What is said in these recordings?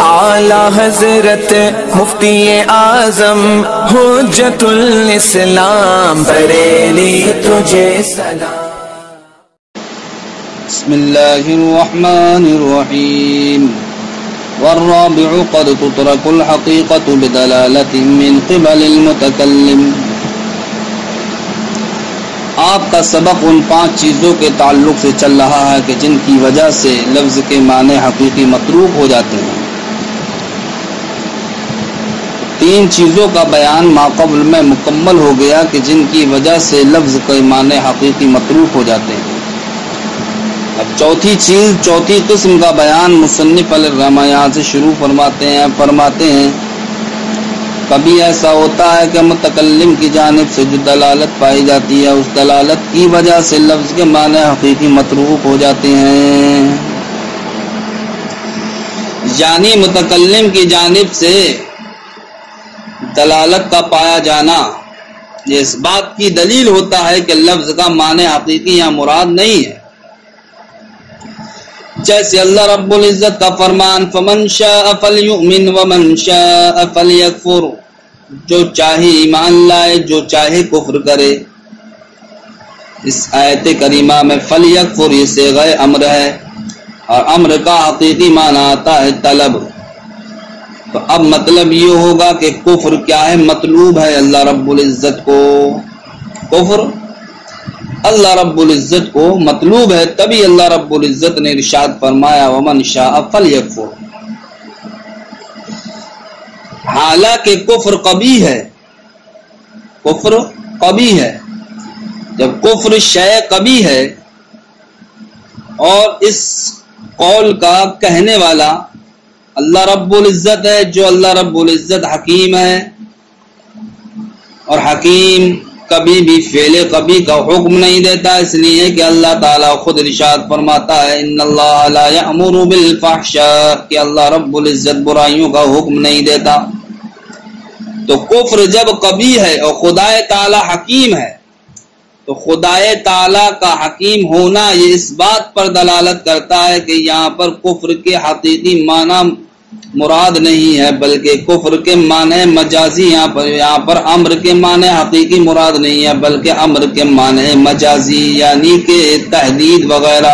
اعلی حضرت مفتی اعظم حجت الاسلام بریلی تجھے سلام۔ بسم اللہ الرحمن الرحیم۔ والرابع قد تترك الحقيقة بدلالة من قبل المتكلم۔ آپ کا سبق ان 5 چیزوں کے تعلق سے چل رہا ہے کہ جن کی وجہ سے لفظ کے معنی حقیقی متروک ہو جاتے ہیں۔ 3 چیزوں کا بیان ماقبل میں مکمل ہو گیا کہ جن کی وجہ سے لفظ کے معنی حقیقی متروک ہو جاتے ہیں۔ اب چوتھی قسم کا بیان مصنف علیہ الرحمہ یہاں سے شروع فرماتے ہیں کبھی ایسا ہوتا ہے کہ متکلم کی جانب سے جو دلالت پائی جاتی ہے اس دلالت کی وجہ سے لفظ کے معنی حقیقی متروک ہو جاتے ہیں، یعنی متکلم کی جانب سے دلالت کا پایا جانا یہ اس بات کی دلیل ہوتا ہے کہ لفظ کا معنی حقیقی یا مراد نہیں ہے۔ جیسے اللہ رب العزت کا فرمان فمن شاء فلیؤمن ومن شاء فلیکفر، جو چاہے ایمان لائے جو چاہے کفر کرے۔ اس آیت کریمہ میں فلیکفر یہ صیغہ امر ہے اور امر کا حقیقی معنی آتا ہے طلب۔ تو اب مطلب یہ ہوگا کہ کفر کیا ہے؟ مطلوب ہے اللہ رب العزت کو، کفر اللہ رب العزت کو مطلوب ہے، تبھی اللہ رب العزت نے ارشاد فرمایا ومن شاء فلیکفر۔ حالانکہ کفر قبیح ہے، کفر قبیح ہے۔ جب کفر شے قبیح ہے اور اس قول کا کہنے والا اللہ رب العزت ہے، جو اللہ رب العزت حکیم ہے، اور حکیم کبھی بھی فعل قبیح کا حکم نہیں دیتا، اس لیے کہ اللہ تعالیٰ خود ارشاد فرماتا ہے ان اللہ لا یأمر بالفحشاء، کہ اللہ رب العزت برائیوں کا حکم نہیں دیتا۔ تو کفر جب قبیح ہے اور خدا تعالیٰ حکیم ہے تو خدا تعالیٰ کا حکیم ہونا یہ اس بات پر دلالت کرتا ہے کہ یہاں پر کفر کے حقیقی معنی مراد نہیں ہے بلکہ کفر کے معنی مجازی، یہاں پر امر کے معنی حقیقی مراد نہیں ہے بلکہ امر کے معنی مجازی، یعنی کہ تہدید وغیرہ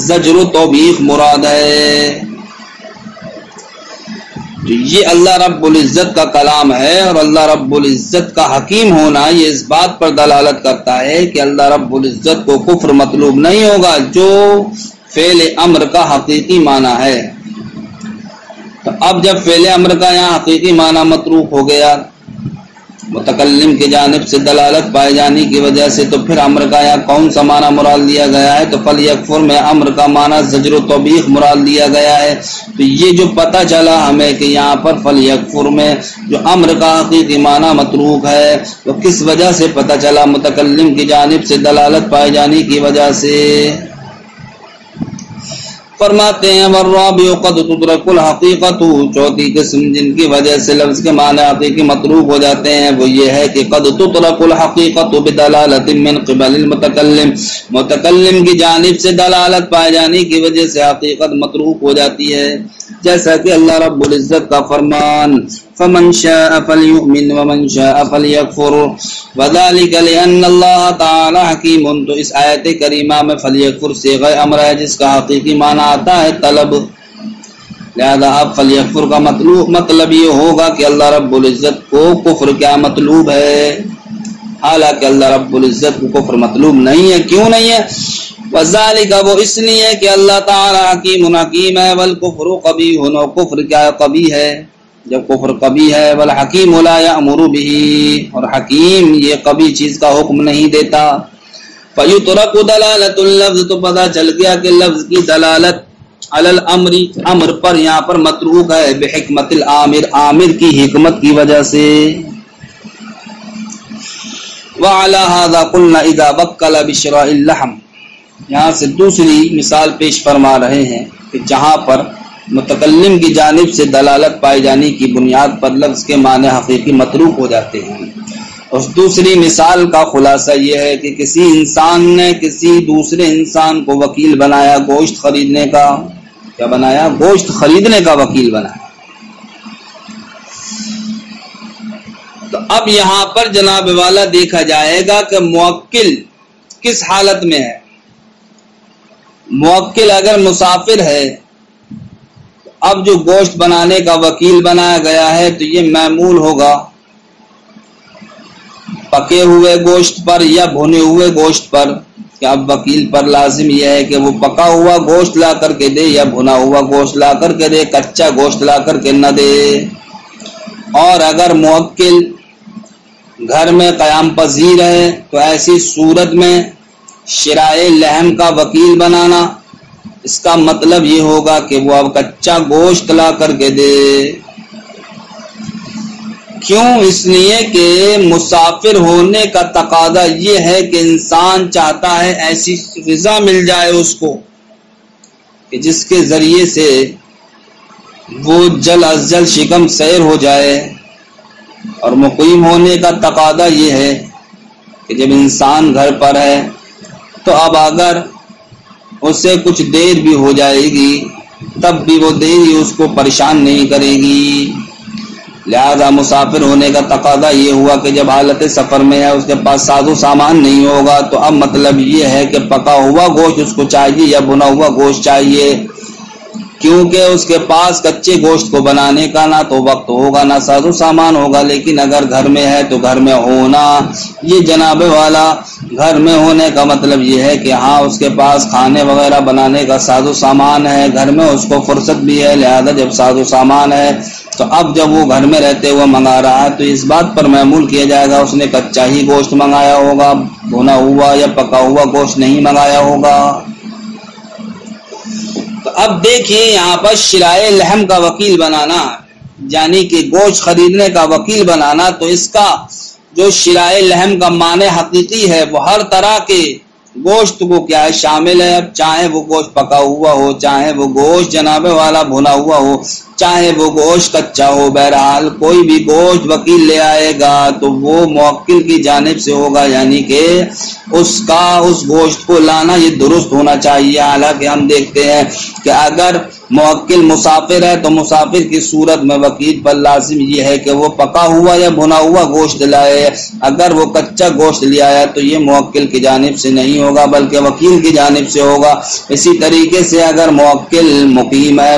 زجر و توبیخ مراد ہے۔ تو یہ اللہ رب العزت کا کلام ہے اور اللہ رب العزت کا حکیم ہونا یہ اس بات پر دلالت کرتا ہے کہ اللہ رب العزت کو کفر مطلوب نہیں ہوگا جو فعل امر کا حقیقی معنی ہے۔ تو اب جب فعل امر کا یہاں حقیقی معنی متروک ہو گیا متکلم کی جانب سے دلالت پائے جانے کی وجہ سے، تو پھر امر کا یہاں کون سا معنی مراد لیا گیا ہے؟ تو فلیکفر میں امر کا معنی زجر و توبیخ مراد لیا گیا ہے۔ تو یہ جو پتہ چلا ہمیں کہ یہاں پر فلیکفر میں جو امر کا حقیقی معنی متروک ہے تو کس وجہ سے پتہ چلا؟ متکلم کی جانب سے دلالت پائے جانے کی وجہ سے۔ فرماتے ہیں والرابع قد تترك الحقیقۃ، چوتھی قسم جن کی وجہ سے لفظ کے معنی حقیقی متروک ہو جاتے ہیں وہ یہ ہے کہ قد تترك الحقیقۃ بدلالۃ من قبل المتکلم، متکلم کی جانب سے دلالت پائے جانے کی وجہ سے حقیقت متروک ہو جاتی ہے، جیسا کہ اللہ رب العزت کا فرمان فمن شاء فلیؤمن ومن شاء فلیکفر وذلك لأن اللہ تعالی حکیم۔ تو اس آیت کریمہ میں فلیکفر صیغہ امر ہے جس کا حقیقی معنی آتا ہے طلب، لہذا اب فلیکفر کا مطلب یہ ہوگا کہ اللہ رب العزت کو کفر کیا مطلوب ہے، حالانکہ اللہ رب العزت کو کفر مطلوب نہیں ہے۔ کیوں نہیں ہے؟ وذالک، وہ اس لیے کہ اللہ تعالی حکیم حکیم ہے، والکفر قبیح، کفر کیا قبیح ہے؟ جب کفر قبیح ہے، والحکیم لا یأمر بہ، اور حکیم یہ قبیح چیز کا حکم نہیں دیتا۔ فیترک دلالت اللفظ، تو پتہ چل گیا کہ لفظ کی دلالت علی الامر، امر پر یہاں پر متروک ہے، بحکمت العامر، عامر کی حکمت کی وجہ سے۔ وعلی ھذا قلنا اذا وکل بشراء اللحم، یہاں سے دوسری مثال پیش فرما رہے ہیں کہ جہاں پر متکلم کی جانب سے دلالت پائے جانے کی بنیاد پر لفظ کے معنی حقیقی متروک ہو جاتے ہیں۔ اس دوسری مثال کا خلاصہ یہ ہے کہ کسی انسان نے کسی دوسرے انسان کو وکیل بنایا گوشت خریدنے کا، کیا بنایا؟ گوشت خریدنے کا وکیل بنایا۔ اب یہاں پر جناب والا دیکھا جائے گا کہ موکل کس حالت میں ہے. موکل اگر مسافر ہے، اب جو گوشت بنانے کا وکیل بنایا گیا ہے تو یہ معمول ہوگا پکے ہوئے گوشت پر یا بھنے ہوئے گوشت پر، کہ اب وکیل پر لازم یہ ہے کہ وہ پکا ہوا گوشت لا کر کے دے یا بھنا ہوا گوشت لا کر کے دے، کچا گوشت لا کر کے نہ دے. اور اگر موکل گھر میں قیام پذیر ہے تو ایسی صورت میں شرائع لحم کا وکیل بنانا، اس کا مطلب یہ ہوگا کہ وہ اب کچا گوشت لا کر کے دے. کیوں؟ اس لیے کہ مسافر ہونے کا تقاضا یہ ہے کہ انسان چاہتا ہے ایسی غذا مل جائے اس کو کہ جس کے ذریعے سے وہ جلد از جلد شکم سیر ہو جائے. اور مقیم ہونے کا تقاضا یہ ہے کہ جب انسان گھر پر ہے تو اب اگر اسے کچھ دیر بھی ہو جائے گی تب بھی وہ دیری اس کو پریشان نہیں کرے گی. لہذا مسافر ہونے کا تقاضا یہ ہوا کہ جب حالت سفر میں ہے، اس کے پاس ساز و سامان نہیں ہوگا، تو اب مطلب یہ ہے کہ پکا ہوا گوشت اس کو چاہیے یا بھنا ہوا گوشت چاہیے، کیونکہ اس کے پاس کچے گوشت کو بنانے کا نہ تو وقت ہوگا نہ ساز و سامان ہوگا. لیکن اگر گھر میں ہے تو گھر میں ہونا، یہ جناب والا گھر میں ہونے کا مطلب یہ ہے کہ ہاں اس کے پاس کھانے وغیرہ بنانے کا ساز و سامان ہے، گھر میں اس کو فرصت بھی ہے. لہذا جب ساز و سامان ہے تو اب جب وہ گھر میں رہتے ہوئے منگا رہا ہے تو اس بات پر معمول کیا جائے گا اس نے کچا ہی گوشت منگایا ہوگا، بھنا ہوا یا پکا ہوا گوشت نہیں منگایا ہوگا. تو اب دیکھیے یہاں پر شرائع لحم کا وکیل بنانا، یعنی کہ گوشت خریدنے کا وکیل بنانا، تو اس کا جو شرائع لحم کا معنی حقیقی ہے وہ ہر طرح کے گوشت کو کیا ہے شامل ہے. اب چاہے وہ گوشت پکا ہوا ہو، چاہے وہ گوشت جناب والا بھنا ہوا ہو، چاہے وہ گوشت کچا ہو، بہرحال کوئی بھی گوشت وکیل لے آئے گا تو وہ موکل کی جانب سے ہوگا، یعنی کہ اس کا اس گوشت کو لانا یہ درست ہونا چاہیے. حالانکہ ہم دیکھتے ہیں کہ اگر موکل مسافر ہے تو مسافر کی صورت میں وکیل پر لازم یہ ہے کہ وہ پکا ہوا یا بھنا ہوا گوشت لائے. اگر وہ کچا گوشت لے آیا تو یہ موکل کی جانب سے نہیں ہوگا بلکہ وکیل کی جانب سے ہوگا. اسی طریقے سے اگر موکل مقیم ہے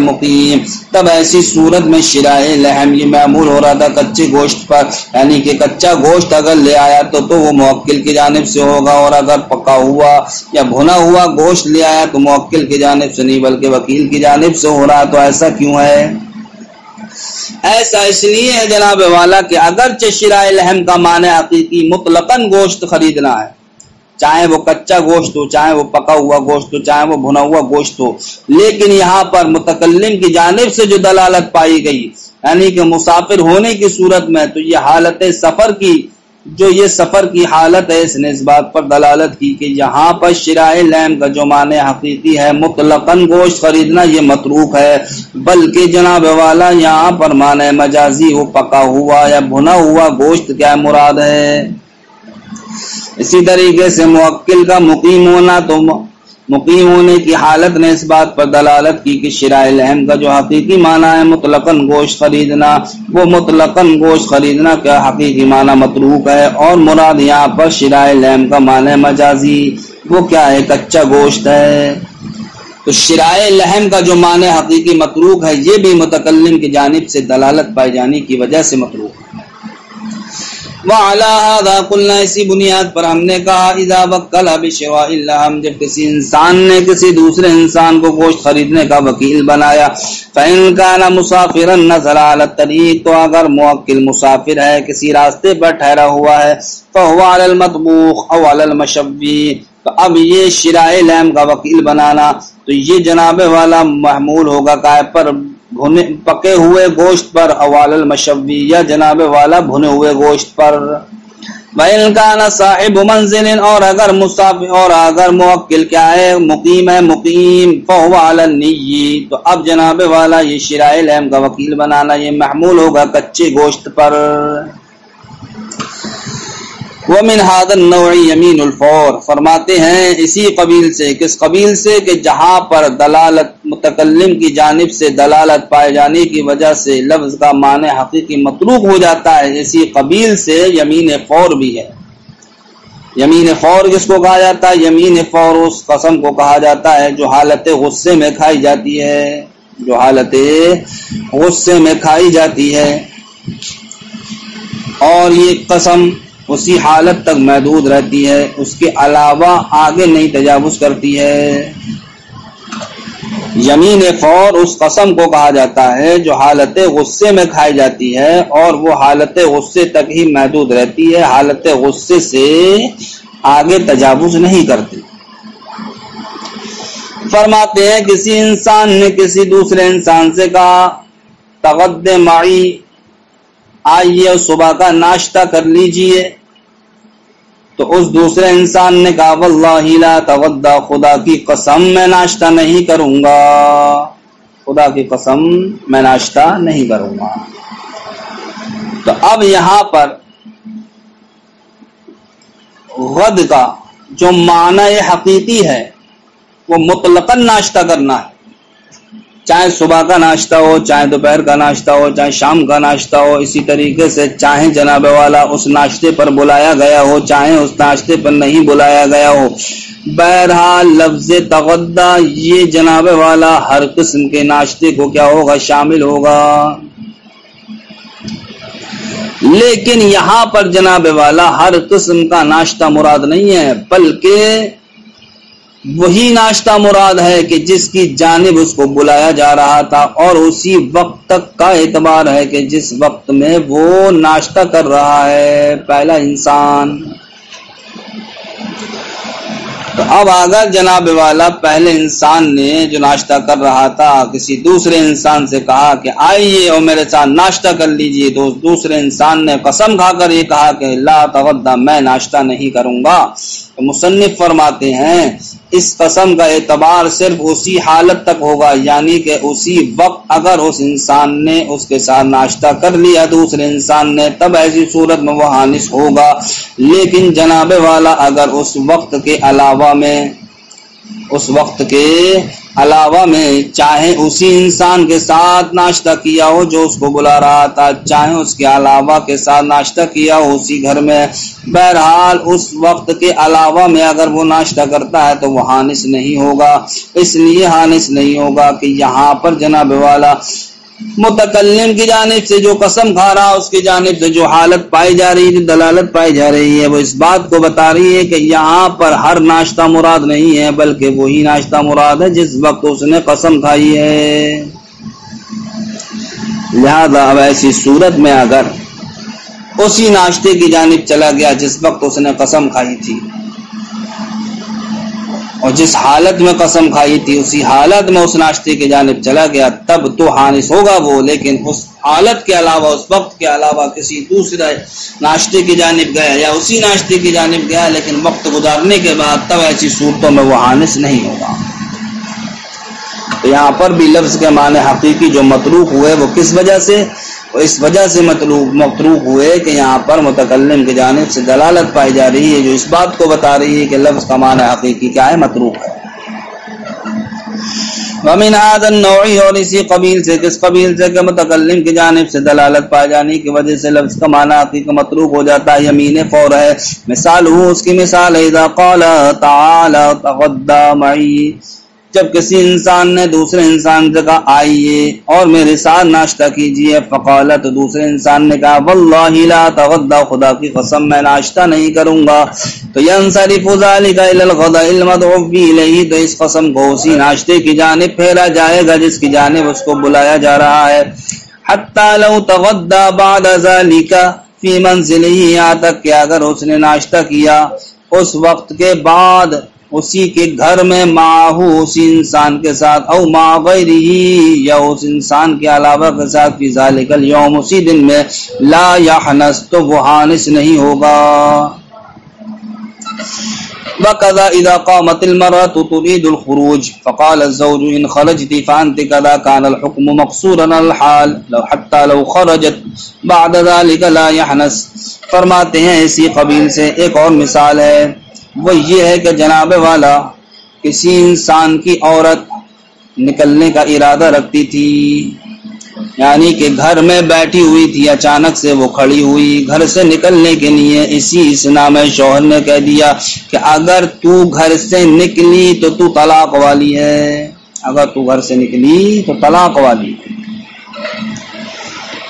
تب ایسی صورت میں شرائع لحم یہ معمول ہو رہا تھا کچے گوشت پر، یعنی کہ کچا گوشت اگر لے آیا تو وہ موکل کی جانب سے ہوگا، اور اگر پکا ہوا یا بھنا ہوا گوشت لے آیا تو موکل کی جانب سے نہیں بلکہ وکیل کی جانب سے ہو رہا. تو ایسا کیوں ہے؟ ایسا اس لیے ہے جناب والا کہ اگرچہ شرائع لحم کا معنی حقیقی مطلقاً گوشت خریدنا ہے، چاہے وہ کچا گوشت ہو، چاہے وہ پکا ہوا گوشت ہو، چاہے وہ بھنا ہوا گوشت ہو، لیکن یہاں پر متکلم کی جانب سے جو دلالت پائی گئی یعنی کہ مسافر ہونے کی صورت میں، تو یہ حالت سفر کی جو یہ سفر کی حالت ہے اس نے اس بات پر دلالت کی کہ یہاں پر شرائع لحم کا جو معنی حقیقی ہے مطلقاً گوشت خریدنا یہ متروک ہے، بلکہ جناب والا یہاں پر معنی مجازی وہ پکا ہوا یا بھنا ہوا گوشت کیا مراد ہے. اسی طریقے سے موکل کا مقیم ہونا، تو مقیم ہونے کی حالت نے اس بات پر دلالت کی کہ شرائع لحم کا جو حقیقی معنی ہے مطلقاً گوشت خریدنا، وہ مطلقاً گوشت خریدنا کا حقیقی معنی متروک ہے، اور مراد یہاں پر شرائع لحم کا معنی مجازی وہ کیا ہے کچا گوشت ہے. تو شرائع لحم کا جو معنی حقیقی متروک ہے یہ بھی متکلم کی جانب سے دلالت پائے جانے کی وجہ سے متروک ہے. وعلى هذا قلنا، اسی بنیاد پر ہم نے کہا اذا وکل بشراء اللحم، جب کسی انسان نے کسی دوسرے انسان کو گوشت خریدنے کا وکیل بنایا، فإن كان مسافرا نزل على الطريق، تو اگر موکل مسافر ہے کسی راستے پر ٹھہرا ہوا ہے، فهو على المطبوخ او على المشوي، تو اب یہ شرائع لحم کا وکیل بنانا تو یہ جناب والا محمول ہوگا کائے پر پکے ہوئے گوشت پر، اوال المشوی یا جناب والا بھنے ہوئے گوشت پر. وَإِنْ كَانَ صَاحِبُ مَنْزِلٍ، اور اگر مسافر اور اگر موکل کیا ہے مقیم ہے فَهُوَ عَلَى النِّيِّ، تو اب جناب والا یہ شرائع لحم کا وکیل بنانا یہ محمول ہوگا کچے گوشت پر. وَمِنْ هَذَا النَّوْعِ يَمِينُ الْفَوْرِ، فرماتے ہیں اسی قبیل سے، کس قبیل سے کہ جہاں پر دلالت متکلم کی جانب سے دلالت پائے جانے کی وجہ سے لفظ کا معنی حقیقی متروک ہو جاتا ہے، اسی قبیل سے یمین فور بھی ہے۔ یمین فور کس کو کہا جاتا ہے؟ یمین فور اس قسم کو کہا جاتا ہے جو حالت غصے میں کھائی جاتی ہے، جو حالت غصے میں کھائی جاتی ہے، اور یہ قسم اسی حالت تک محدود رہتی ہے، اس کے علاوہ آگے نہیں تجاوز کرتی ہے۔ یمین فور اس قسم کو کہا جاتا ہے جو حالت غصے میں کھائی جاتی ہے اور وہ حالت غصے تک ہی محدود رہتی ہے، حالت غصے سے آگے تجاوز نہیں کرتی۔ فرماتے ہیں کسی انسان نے کسی دوسرے انسان سے کہا تغد معی، آئیے صبح کا ناشتہ کر لیجئے، تو اس دوسرے انسان نے کہا واللہ لا تغدا، خدا کی قسم میں ناشتہ نہیں کروں گا، خدا کی قسم میں ناشتہ نہیں کروں گا۔ تو اب یہاں پر غد کا جو معنی حقیقی ہے وہ مطلقاً ناشتہ کرنا ہے، چاہے صبح کا ناشتہ ہو، چاہے دوپہر کا ناشتہ ہو، چاہے شام کا ناشتہ ہو، اسی طریقے سے چاہے جناب والا اس ناشتے پر بلایا گیا ہو، چاہے اس ناشتے پر نہیں بلایا گیا ہو، بہرحال لفظ تغدا یہ جناب والا ہر قسم کے ناشتے کو کیا ہوگا؟ شامل ہوگا۔ لیکن یہاں پر جناب والا ہر قسم کا ناشتہ مراد نہیں ہے، بلکہ وہی ناشتہ مراد ہے کہ جس کی جانب اس کو بلایا جا رہا تھا، اور اسی وقت تک کا اعتبار ہے کہ جس وقت میں وہ ناشتہ کر رہا ہے پہلا انسان۔ تو اب اگر جناب والا پہلے انسان نے جو ناشتہ کر رہا تھا کسی دوسرے انسان سے کہا کہ آئیے اور میرے ساتھ ناشتہ کر لیجئے، تو دوسرے انسان نے قسم کھا کر یہ کہا کہ لا تغدا، میں ناشتہ نہیں کروں گا، تو مصنف فرماتے ہیں اس قسم کا اعتبار صرف اسی حالت تک ہوگا، یعنی کہ اسی وقت اگر اس انسان نے اس کے ساتھ ناشتہ کر لیا دوسرے انسان نے، تب ایسی صورت میں وہ حانث ہوگا۔ لیکن جناب والا اگر اس وقت کے علاوہ میں چاہے اسی انسان کے ساتھ ناشتہ کیا ہو جو اس کو بلا رہا تھا، چاہے اس کے علاوہ کے ساتھ ناشتہ کیا ہو اسی گھر میں، بہرحال اس وقت کے علاوہ میں اگر وہ ناشتہ کرتا ہے تو وہ حانث نہیں ہوگا۔ اس لیے حانث نہیں ہوگا کہ یہاں پر جناب والا متکلم کی جانب سے جو قسم کھا رہا اس کی جانب سے جو حالت پائی جا رہی ہے، دلالت پائی جا رہی ہے، وہ اس بات کو بتا رہی ہے کہ یہاں پر ہر ناشتہ مراد نہیں ہے، بلکہ وہی ناشتہ مراد ہے جس وقت اس نے قسم کھائی ہے۔ لہذا اب ایسی صورت میں اگر اسی ناشتے کی جانب چلا گیا جس وقت اس نے قسم کھائی تھی، اور جس حالت میں قسم کھائی تھی اسی حالت میں اس ناشتے کی جانب چلا گیا، تب تو حانث ہوگا وہ، لیکن اس حالت کے علاوہ، اس وقت کے علاوہ کسی دوسرے ناشتے کی جانب گیا یا اسی ناشتے کی جانب گیا لیکن وقت گزارنے کے بعد، تب ایسی صورتوں میں وہ حانث نہیں ہوگا۔ تو یہاں پر بھی لفظ کے معنی حقیقی جو متروک ہوئے وہ کس وجہ سے؟ اس وجہ سے متروک ہوئے کہ یہاں پر متکلم کی جانب سے دلالت پائی جا رہی ہے جو اس بات کو بتا رہی ہے کہ لفظ کا معنی حقیقی کیا ہے؟ متروک ہے۔ وَمِنْ هَذَا النَّوْعِ، اور اسی قبیل سے، کس قبیل سے؟ کہ متکلم کی جانب سے دلالت پائے جانے کی وجہ سے لفظ کا معنی حقیقی متروک ہو جاتا ہے، یمین فور ہے۔ مثال ہو، اس کی مثال ہے اذا قال تعالی تغدا معی، جب کسی انسان نے دوسرے انسان سے کہا آئیے اور میرے ساتھ ناشتہ کیجئے، فقال، تو دوسرے انسان نے کہا واللہ لا تغدا، خدا کی قسم میں ناشتہ نہیں کروں گا، تو ينصرف ذلك الى الغداء المدعو الیہ، تو اس قسم کو اسی ناشتے کی جانب پھیرا جائے گا جس کی جانب اس کو بلایا جا رہا ہے، حتی لو تغدا بعد ذلك فی منزلہ، یہاں تک کہ اگر اس نے ناشتہ کیا اس وقت کے بعد اسی کے گھر میں، معہو، اسی انسان کے ساتھ، او مع غیرہ، یا اس انسان کے علاوہ کے ساتھ، فی ذالک الیوم، اسی دن میں، لا یحنث، تو وہ حانث نہیں ہوگا۔ وَكَذَا إِذَا قَامَتِ الْمَرْأَةُ تُرِيدُ الْخُرُوجَ فَقَالَ الزَّوْجُ إِنْ خَرَجْتِ فَأَنْتِ كَذَا كَانَ الْحُكْمُ مَقْصُورًا عَلَى الْحَالِ حَتَّى لَوْ خَرَجَتْ بَعْدَ ذَلِكَ لَا يَحْنَث۔ فرماتے ہیں اسی قبیل سے ایک اور مثال ہے، وہ یہ ہے کہ جناب والا کسی انسان کی عورت نکلنے کا ارادہ رکھتی تھی، یعنی کہ گھر میں بیٹھی ہوئی تھی، اچانک سے وہ کھڑی ہوئی گھر سے نکلنے کے لیے۔ اسی اسنا میں شوہر نے کہہ دیا کہ اگر تو گھر سے نکلی تو تو طلاق والی ہے، اگر تو گھر سے نکلی تو طلاق والی ہے۔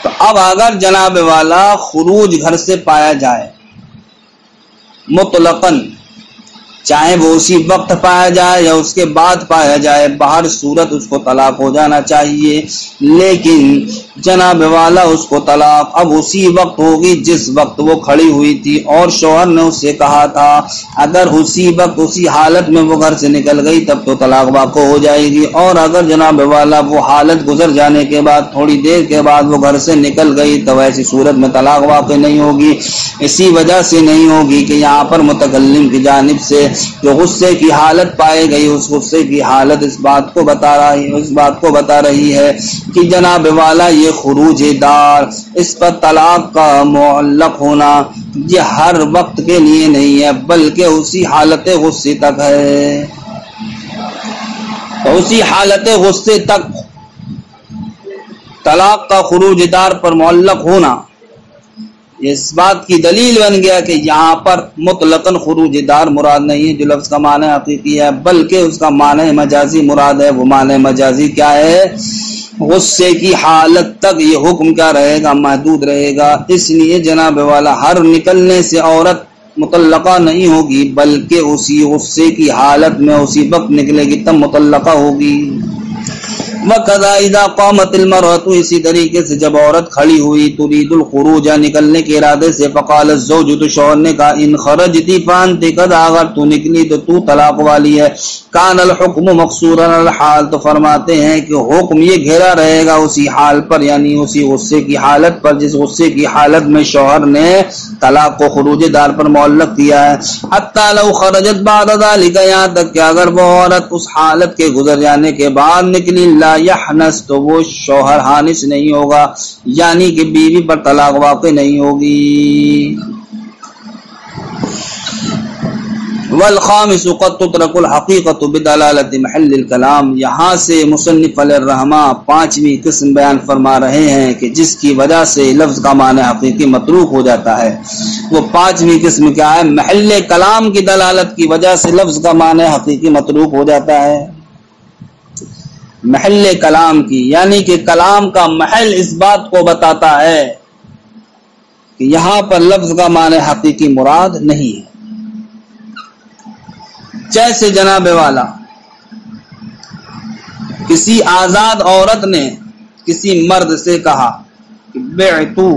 تو اب اگر جناب والا خروج گھر سے پایا جائے مطلقاً، چاہے وہ اسی وقت پایا جائے یا اس کے بعد پایا جائے، باہر صورت اس کو طلاق ہو جانا چاہیے، لیکن جناب والا اس کو طلاق اب اسی وقت ہوگی جس وقت وہ کھڑی ہوئی تھی، اور شوہر نے اس سے کہا تھا اگر اسی وقت اسی حالت میں وہ گھر سے نکل گئی تب تو طلاق واقع ہو جائے گی، اور اگر جناب والا وہ حالت گزر جانے کے بعد تھوڑی دیر کے بعد وہ گھر سے نکل گئی تو ایسی صورت میں طلاق واقع نہیں ہوگی۔ اسی وجہ سے نہیں ہوگی کہ یہاں پر متکلم کی جانب سے جو غصے کی حالت پائے گئی، اس غصے کی حالت اس بات کو بتا رہی ہے کہ جناب والا یہ خروج دار، اس پر طلاق کا معلق ہونا یہ ہر وقت کے لیے نہیں ہے، بلکہ اسی حالت غصے تک ہے۔ تو اسی حالت غصے تک طلاق کا خروج دار پر معلق ہونا اس بات کی دلیل بن گیا کہ یہاں پر مطلقاً خروج دار مراد نہیں ہے جو لفظ کا معنی حقیقی ہے، بلکہ اس کا معنی مجازی مراد ہے۔ وہ معنی مجازی کیا ہے؟ غصے کی حالت تک یہ حکم کیا رہے گا؟ محدود رہے گا۔ اس لیے جناب والا ہر نکلنے سے عورت مطلقہ نہیں ہوگی، بلکہ اسی غصے کی حالت میں اسی وقت نکلے گی تب مطلقہ ہوگی۔ وَكَذَا إِذَا قَامَتِ الْمَرْأَةُ، اسی طریقے سے جب عورت کھڑی ہوئی تريد الخروج، نکلنے کے ارادے سے، فقال الزوج، تو شوہر نے کہا ان خرجتی فانت قد، اگر تو نکلی تو تو طلاق والی ہے۔ کان الحکم مقصورا علی الحال، تو فرماتے ہیں کہ حکم یہ گھیرا رہے گا اسی حال پر، یعنی اسی غصے کی حالت پر جس غصے کی حالت میں شوہر نے طلاق کو خروج دار پر معلق کیا ہے۔ حتی لو خرجت بعد ذلك، یہاں تک کہ اگر وہ عورت اس حالت کے گزر جانے کے بعد نکلی، لا یحنس، تو وہ شوہر حانس نہیں ہوگا، یعنی کہ بیوی پر طلاق واقع نہیں ہوگی۔ والخامس قد تترك الحقیقت بدلالت محل الکلام، یہاں سے مصنف علیہ الرحمہ پانچویں قسم بیان فرما رہے ہیں کہ جس کی وجہ سے لفظ کا معنی حقیقی متروک ہو جاتا ہے۔ وہ پانچویں قسم کیا ہے؟ محل کلام کی دلالت کی وجہ سے لفظ کا معنی حقیقی متروک ہو جاتا ہے۔ محل کلام کی، یعنی کہ کلام کا محل اس بات کو بتاتا ہے کہ یہاں پر لفظ کا معنی حقیقی مراد نہیں ہے۔ جیسے جناب والا کسی آزاد عورت نے کسی مرد سے کہا کہ بعتو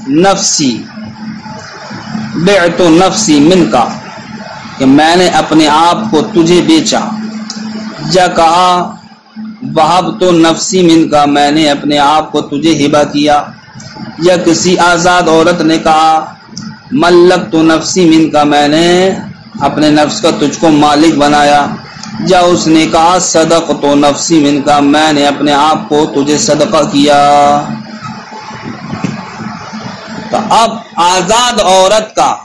نفسی منکا، کہ میں نے اپنے آپ کو تجھے بیچا، یا کہا وہبتو نفسی منکا، میں نے اپنے آپ کو تجھے ہبہ کیا، یا کسی آزاد عورت نے کہا ملکتو نفسی منکا، میں نے اپنے نفس کا تجھ کو مالک بنایا، یا اس نے کہا صدقتو نفسی منکا، میں نے اپنے آپ کو تجھے صدقہ کیا۔ تو اب آزاد عورت کا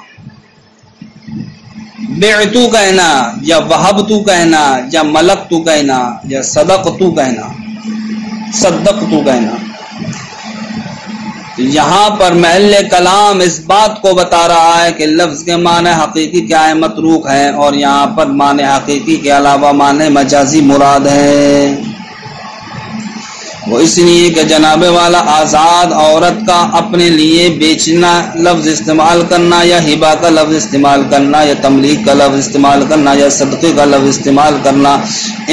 بعتو کہنا، یا وہبتو کہنا، یا ملکتو کہنا، یا صدقتو کہنا، یہاں پر محل کلام اس بات کو بتا رہا ہے کہ لفظ کے معنی حقیقی کیا ہے؟ متروک ہے، اور یہاں پر معنی حقیقی کے علاوہ معنی مجازی مراد ہے۔ وہ اس لیے کہ جناب والا آزاد عورت کا اپنے لیے بیچنا لفظ استعمال کرنا، یا ہبہ کا لفظ استعمال کرنا، یا تملیک کا لفظ استعمال کرنا، یا صدقے کا لفظ استعمال کرنا،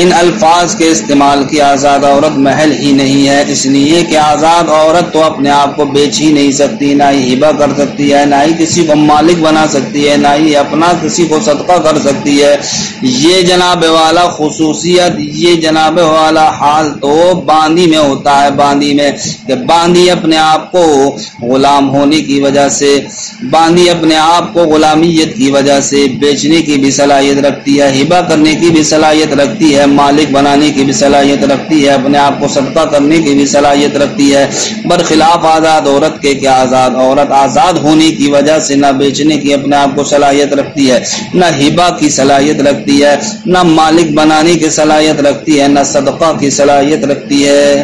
ان الفاظ کے استعمال کی آزاد عورت محل ہی نہیں ہے، اس لیے کہ آزاد عورت تو اپنے آپ کو بیچ ہی نہیں سکتی، نہ ہی ہبہ کر سکتی ہے، نہ ہی کسی کو مالک بنا سکتی ہے، نہ ہی اپنا کسی کو صدقہ کر سکتی ہے۔ یہ جناب والا خصوصیت، یہ جناب والا حال تو باندی میں ہوتا ہے باندی میں کہ باندی اپنے آپ کو غلام ہونے کی وجہ سے، باندی اپنے آپ کو غلامیت کی وجہ سے بیچنے کی بھی صلاحیت رکھتی ہے، ہبہ کرنے کی بھی صلاحیت رکھتی ہے، مالک بنانے کی بھی صلاحیت رکھتی ہے، اپنے آپ کو صدقہ کرنے کی بھی صلاحیت رکھتی ہے، برخلاف آزاد عورت کے کہ آزاد عورت آزاد ہونے کی وجہ سے نہ بیچنے کی اپنے آپ کو صلاحیت رکھتی ہے، نہ ہبہ کی صلاحیت رکھتی ہے، نہ مالک بنانے کی صلاحیت رکھتی ہے، نہ صدقہ کی صلاحیت رکھتی ہے۔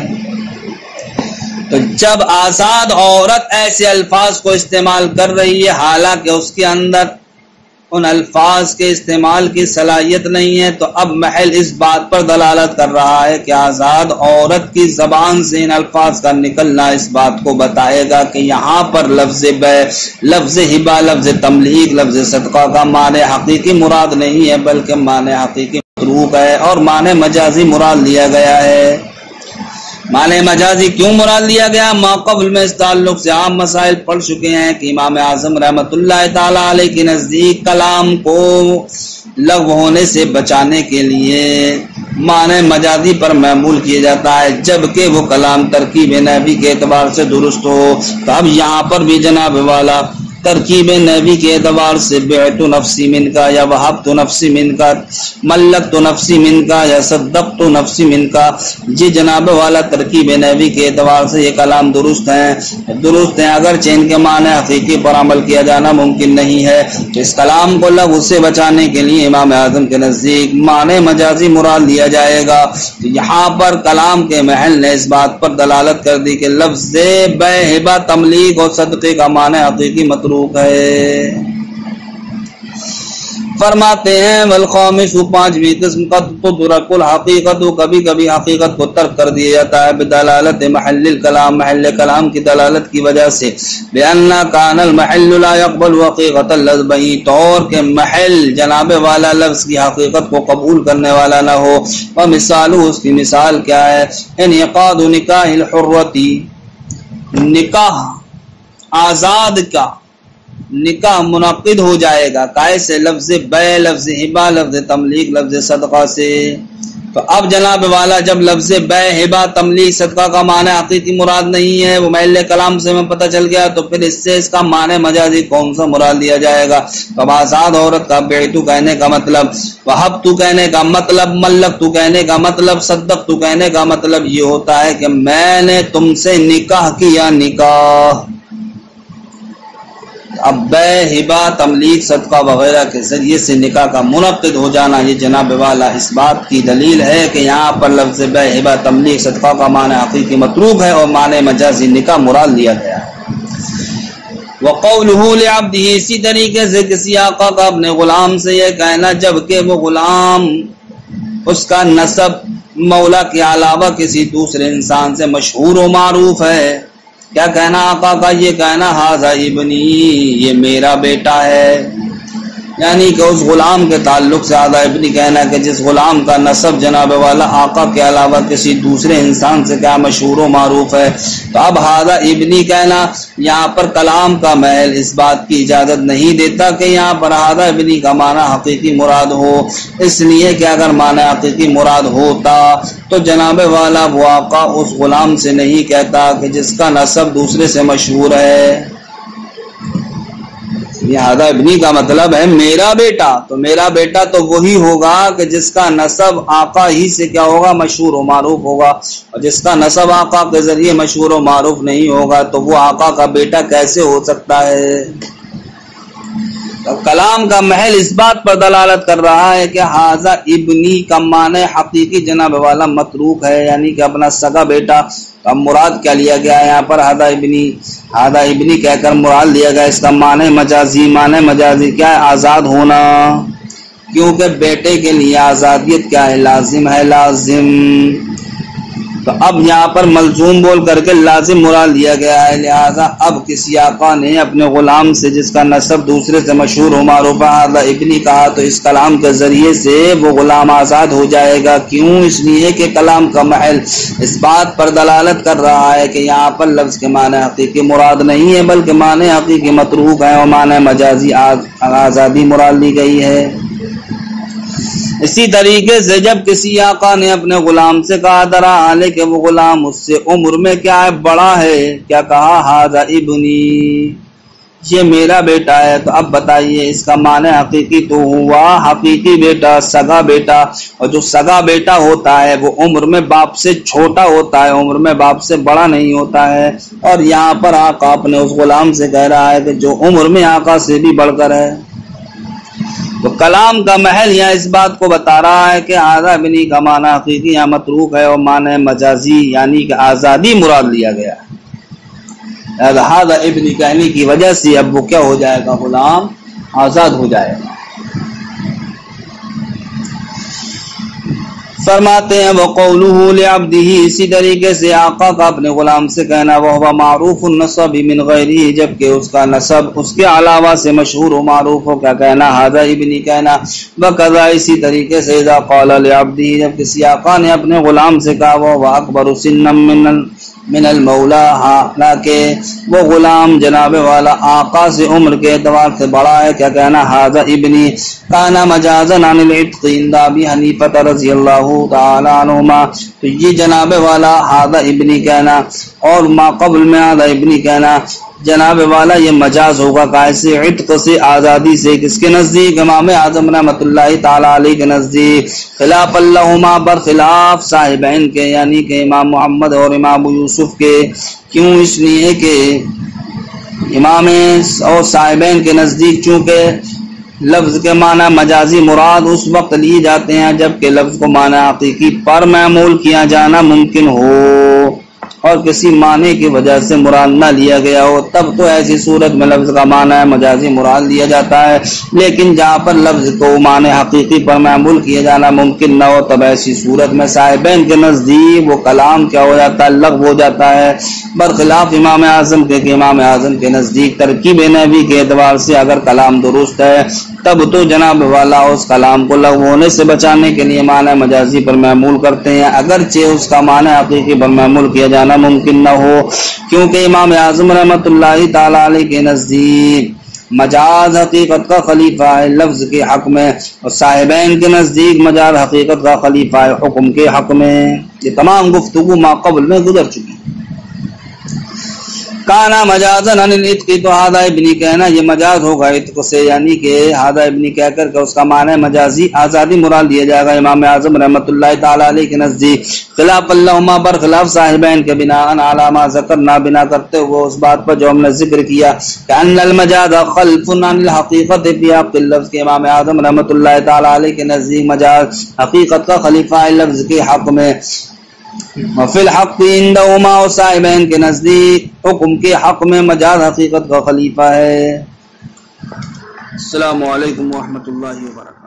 تو جب آزاد عورت ایسے الفاظ کو استعمال کر رہی ہے حالانکہ اس کے اندر ان الفاظ کے استعمال کی صلاحیت نہیں ہے، تو اب محل اس بات پر دلالت کر رہا ہے کہ آزاد عورت کی زبان سے ان الفاظ کا نکلنا اس بات کو بتائے گا کہ یہاں پر لفظ بے، لفظ ہبہ، لفظ تملیغ، لفظ صدقہ کا معنی حقیقی مراد نہیں ہے بلکہ معنی حقیقی متروک ہے، اور معنی مجازی مراد لیا گیا ہے۔ معنی مجازی کیوں مراد لیا گیا؟ ما قبل میں اس تعلق سے عام مسائل پڑھ چکے ہیں کہ امام اعظم رحمۃ اللہ تعالی علیہ کے نزدیک کلام کو لغو ہونے سے بچانے کے لیے معنی مجازی پر محمول کیا جاتا ہے جبکہ وہ کلام ترکیب نحوی کے اعتبار سے درست ہو۔ تو اب یہاں پر بھی جناب والا ترکیب نحوی کے اعتبار سے بعت نفسی من کا یا وہبت نفسی من کا، ملکت نفسی من کا یا صدقت نفسی من کا، یہ جناب والا ترکیب نحوی کے اعتبار سے یہ کلام درست ہیں اگرچہ ان کے معنی حقیقی پر عمل کیا جانا ممکن نہیں ہے۔ اس کلام کو لغو سے بچانے کے لیے امام اعظم کے نزدیک معنی مجازی مراد لیا جائے گا۔ یہاں پر کلام کے محل نے اس بات پر دلالت کر دی کہ لفظ بے، ہبہ، تملیغ اور صدقے کا معنی حقیقی متروک ہے۔ فرماتے ہیں والخامس، پانچویں قسم، قد تترک الحقیقت، کبھی کبھی حقیقت کو ترک کر دیا جاتا ہے بدلالت محل الکلام، محل کلام کی دلالت کی وجہ سے، بأن کان المحل لا يقبل حقیقت اللفظ، بہی طور کے محل جناب والا لفظ کی حقیقت کو قبول کرنے والا نہ ہو۔ ومثال، اس کی مثال کیا ہے؟ انعقاد نکاح الحرتی، نکاح آزاد کا نکاح منعقد ہو جائے گا کیسے؟ لفظ بے، لفظ ہبہ، لفظ تملیغ، لفظ صدقہ سے۔ تو اب جناب والا جب لفظ بے، ہبہ، تملیغ، صدقہ کا معنی حقیقی مراد نہیں ہے، وہ محل کلام سے ہمیں پتہ چل گیا، تو پھر اس سے اس کا معنی مجازی کون سا مراد لیا جائے گا؟ تو آزاد عورت کا بعتو کہنے کا مطلب، وہبتو کہنے کا مطلب، ملکتو کہنے کا مطلب، صدقتو کہنے کا مطلب یہ ہوتا ہے کہ میں نے تم سے نکاح کیا، نکاح۔ اب بے، ہبہ، تملیغ، صدقہ وغیرہ کے ذریعے سے نکاح کا منعقد ہو جانا، یہ جناب والا اس بات کی دلیل ہے کہ یہاں پر لفظ بے، ہبہ، تملیغ، صدقہ کا معنی حقیقی متروک ہے اور معنی مجازی نکاح مراد لیا گیا ہے۔ وقولہ لعبدہ، اسی طریقے سے کسی آقا کا اپنے غلام سے یہ کہنا جبکہ وہ غلام اس کا نسب مولا کے علاوہ کسی دوسرے انسان سے مشہور و معروف ہے، کیا کہنا آقا کا؟ یہ کہنا ھذا ابنی، یہ میرا بیٹا ہے، یعنی کہ اس غلام کے تعلق سے ھذا ابنی کہنا کہ جس غلام کا نسب جناب والا آقا کے علاوہ کسی دوسرے انسان سے کیا مشہور و معروف ہے۔ تو اب ھذا ابنی کہنا یہاں پر کلام کا محل اس بات کی اجازت نہیں دیتا کہ یہاں پر ھذا ابنی کا معنی حقیقی مراد ہو، اس لیے کہ اگر معنی حقیقی مراد ہوتا تو جناب والا وہ آقا اس غلام سے نہیں کہتا کہ جس کا نسب دوسرے سے مشہور ہے۔ ھذا ابنی کا مطلب ہے میرا بیٹا، تو میرا بیٹا تو وہی ہوگا کہ جس کا نسب آقا ہی سے کیا ہوگا؟ مشہور و معروف ہوگا، اور جس کا نسب آقا کے ذریعے مشہور و معروف نہیں ہوگا تو وہ آقا کا بیٹا کیسے ہو سکتا ہے؟ کلام کا محل اس بات پر دلالت کر رہا ہے کہ ھذا ابنی کا معنی حقیقی جناب والا متروک ہے، یعنی کہ اپنا سگا بیٹا۔ اب مراد کیا لیا گیا ہے یہاں پر؟ ھذا ابنی، ھذا ابنی کہہ کر مراد لیا گیا، اس کا معنی مجازی، معنی مجازی کیا ہے؟ آزاد ہونا، کیونکہ بیٹے کے لیے آزادیت کیا ہے؟ لازم ہے، لازم۔ تو اب یہاں پر ملزوم بول کر کے لازم مراد لیا گیا ہے، لہذا اب کسی آقا نے اپنے غلام سے جس کا نسب دوسرے سے مشہور و معروف ھذا ابنی کہا تو اس کلام کے ذریعے سے وہ غلام آزاد ہو جائے گا۔ کیوں؟ اس لیے کہ کلام کا محل اس بات پر دلالت کر رہا ہے کہ یہاں پر لفظ کے معنی حقیقی مراد نہیں ہے بلکہ معنی حقیقی متروک ہے اور معنی مجازی آزادی مراد لی گئی ہے۔ اسی طریقے سے جب کسی آقا نے اپنے غلام سے کہا درا حالے کہ وہ غلام اس سے عمر میں کیا ہے بڑا ہے، کیا کہا ھذا ابنی، یہ میرا بیٹا ہے، تو اب بتائیے اس کا معنی حقیقی تو ہوا حقیقی بیٹا، سگا بیٹا، اور جو سگا بیٹا ہوتا ہے وہ عمر میں باپ سے چھوٹا ہوتا ہے، عمر میں باپ سے بڑا نہیں ہوتا ہے۔ اور یہاں پر آقا اپنے اس غلام سے کہہ رہا ہے کہ جو عمر میں آقا سے بھی بڑھ کر ہے۔ تو کلام کا محل یہاں اس بات کو بتا رہا ہے کہ ھذا ابنی کا معنی حقیقی یہاں متروک ہے، اور معنی مجازی یعنی کہ آزادی مراد لیا گیا ہے۔ ھذا ابنی کہنے کی وجہ سے اب وہ کیا ہو جائے گا، غلام آزاد ہو جائے گا۔ فرماتے ہیں وقولہ لعبدہ، اسی طریقے سے آقا کا اپنے غلام سے کہنا وہ معروف النسب من غیرہ، جبکہ اس کا نسب اس کے علاوہ سے مشہور و معروف ہو، کیا کہنا ھذا ابنی کہنا۔ وکذا اسی طریقے سے اذا قال لعبدہ، جب کسی آقا نے اپنے غلام سے کہا وہ اکبر سنا من المولا، حالانکہ وہ غلام جناب والا آقا سے عمر کے اعتبار سے بڑا ہے، کیا کہنا ھذا ابنی کانا مجازا عن العتق عند ابی حنیفہ رضی اللہ تعالی عنہما۔ تو یہ جناب والا ھذا ابنی کہنا اور ما قبل میں ھذا ابنی کہنا جناب والا یہ مجاز ہوگا کیسے، عتق سے، آزادی سے، کس کے نزدیک، امام اعظم رحمۃ اللہ تعالی علیہ کے نزدیک، خلاف اللہما برخلاف صاحبین کے یعنی کہ امام محمد اور امام یوسف کے۔ کیوں؟ اس لیے کہ امام اور صاحبین کے نزدیک چونکہ لفظ کے معنی مجازی مراد اس وقت لیے جاتے ہیں جبکہ لفظ کو معنی حقیقی پر معمول کیا جانا ممکن ہو اور کسی معنی کی وجہ سے مراد نہ لیا گیا ہو، تب تو ایسی صورت میں لفظ کا معنی مجازی مراد لیا جاتا ہے۔ لیکن جہاں پر لفظ کو معنی حقیقی پر معمول کیا جانا ممکن نہ ہو، تب ایسی صورت میں صاحبین کے نزدیک وہ کلام کیا ہو جاتا ہے، لغو ہو جاتا ہے، برخلاف امام اعظم کے کہ امام اعظم کے نزدیک ترکیب نحوی کے اعتبار سے اگر کلام درست ہے تب تو جناب والا اس کلام کو لغو ہونے سے بچانے کے لیے معنی مجازی پر معمول کرتے ہیں، اگرچہ اس کا معنی حقیقی پر معمول کیا جانا ممکن نہ ہو، کیونکہ امام اعظم رحمۃ اللہ تعالی علیہ کے نزدیک مجاز حقیقت کا خلیفہ ہے لفظ کے حق میں، اور صاحبین کے نزدیک مجاز حقیقت کا خلیفہ ہے حکم کے حق میں۔ یہ تمام گفتگو ما قبل میں گزر چکی۔ کانا مجازن عن العتق، تو ھذا ابنی کہنا یہ مجاز ہوگا عتق سے، یعنی کہ ھذا ابنی کہہ کر کے اس کا معنی مجازی آزادی مراد لیا جائے گا امام اعظم رحمۃ اللہ تعالی علیہ کے نزدیک، خلاف اللہما برخلاف صاحبین کے بناء علی ما ذکرنا، بنا کرتے ہوئے اس بات پر جو ہم نے ذکر کیا کہ ان المجاز خلف عن الحقیقت فی حق اللفظ، کے امام اعظم رحمۃ اللہ تعالی علیہ کے نزدیک مجاز حقیقت کا خلیفہ ہے لفظ کے حق میں، وفی الحق عندہما، اور صاحبین کے نزدیک حکم کے حق میں مجاز حقیقت کا خلیفہ ہے۔ السلام علیکم ورحمۃ اللہ وبرکاتہ۔